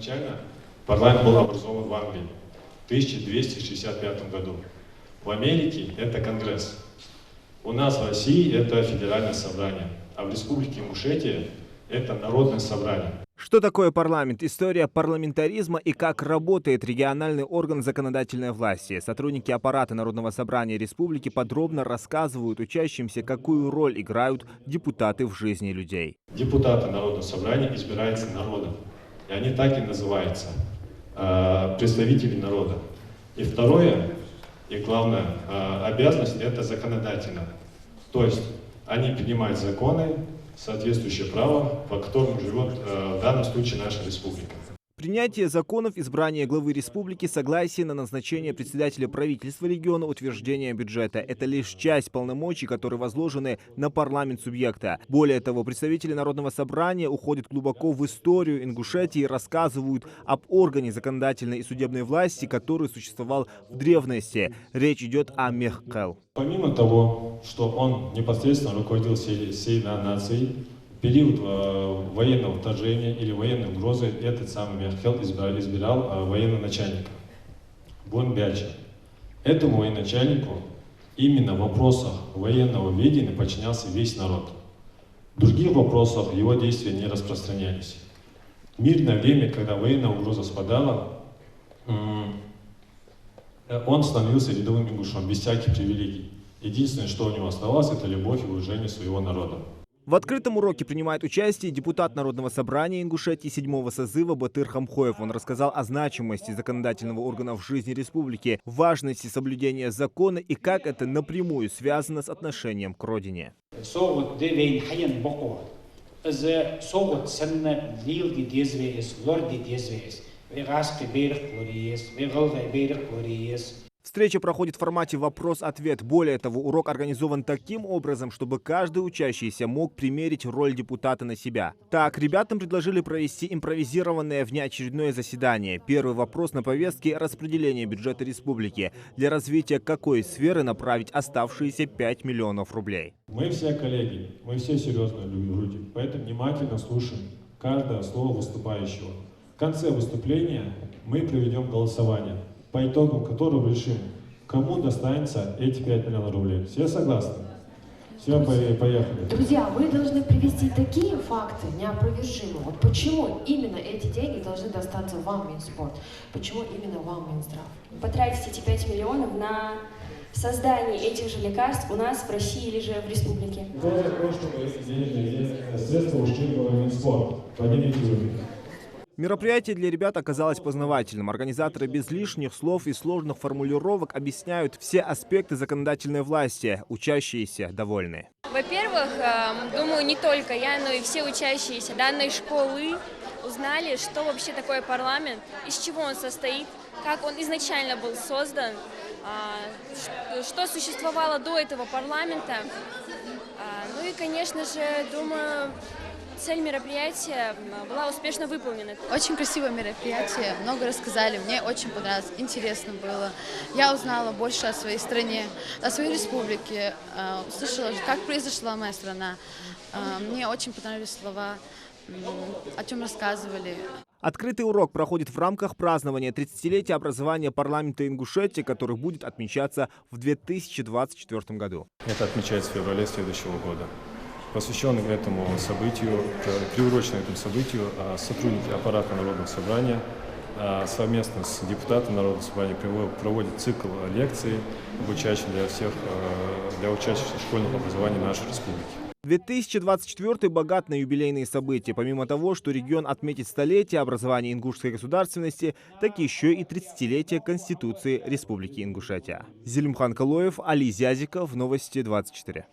Первоначально парламент был образован в Англии в 1265 году. В Америке это Конгресс. У нас в России это Федеральное собрание, а в Республике Ингушетия это Народное собрание. Что такое парламент? История парламентаризма и как работает региональный орган законодательной власти. Сотрудники аппарата Народного собрания республики подробно рассказывают учащимся, какую роль играют депутаты в жизни людей. Депутаты Народного собрания избираются народом, и они так и называются – представители народа. И второе, и главная обязанность – это законодательно. То есть они принимают законы, соответствующее право, по которому живет в данном случае наша республика. Принятие законов, избрание главы республики, согласие на назначение председателя правительства региона, утверждение бюджета – это лишь часть полномочий, которые возложены на парламент субъекта. Более того, представители Народного собрания уходят глубоко в историю Ингушетии и рассказывают об органе законодательной и судебной власти, который существовал в древности. Речь идет о Мехкел. Помимо того, что он непосредственно руководил всей нацией, в период военного вторжения или военной угрозы этот самый Мехкел избирал военного начальника Бонбяча. Этому военачальнику именно в вопросах военного ведения подчинялся весь народ. В других вопросах его действия не распространялись. В мирное время, когда военная угроза спадала, он становился рядовым ингушом, без всяких привилегий. Единственное, что у него оставалось, это любовь и уважение своего народа. В открытом уроке принимает участие депутат Народного собрания Ингушетии 7-го созыва Батыр Хамхоев. Он рассказал о значимости законодательного органа в жизни республики, важности соблюдения закона и как это напрямую связано с отношением к родине. Встреча проходит в формате вопрос-ответ. Более того, урок организован таким образом, чтобы каждый учащийся мог примерить роль депутата на себя. Так, ребятам предложили провести импровизированное внеочередное заседание. Первый вопрос на повестке – распределение бюджета республики. Для развития какой сферы направить оставшиеся 5 миллионов рублей? Мы все коллеги, мы все серьезные люди, поэтому внимательно слушаем каждое слово выступающего. В конце выступления мы проведем голосование, по итогам которого решим, кому достанется эти 5 миллионов рублей. Все согласны? Все, поехали. Друзья, вы должны привести такие факты неопровержимые. Вот почему именно эти деньги должны достаться вам, Минспорт? Почему именно вам, Минздрав? Потратить эти 5 миллионов на создание этих же лекарств у нас в России или же в республике. Кто за то, чтобы эти денежные средства ушли в Минспорт? Поднимите руки. Мероприятие для ребят оказалось познавательным. Организаторы без лишних слов и сложных формулировок объясняют все аспекты законодательной власти. Учащиеся довольны. Во-первых, думаю, не только я, но и все учащиеся данной школы узнали, что вообще такое парламент, из чего он состоит, как он изначально был создан, что существовало до этого парламента. Ну и, конечно же, думаю, цель мероприятия была успешно выполнена. Очень красивое мероприятие, много рассказали, мне очень понравилось, интересно было. Я узнала больше о своей стране, о своей республике, услышала, как произошла моя страна. Мне очень понравились слова, о чем рассказывали. Открытый урок проходит в рамках празднования 30-летия образования парламента Ингушетии, который будет отмечаться в 2024 году. Это отмечается в феврале следующего года. Посвященный этому событию, приуроченный этому событию, сотрудники аппарата Народного собрания совместно с депутатами Народного собрания проводят цикл лекций, обучающих для учащихся школьного образования нашей республики. 2024 богат на юбилейные события. Помимо того, что регион отметит столетие образования ингушской государственности, так еще и 30-летие Конституции Республики Ингушетия. Зелимхан Калоев, Али Зязиков, Новости 24.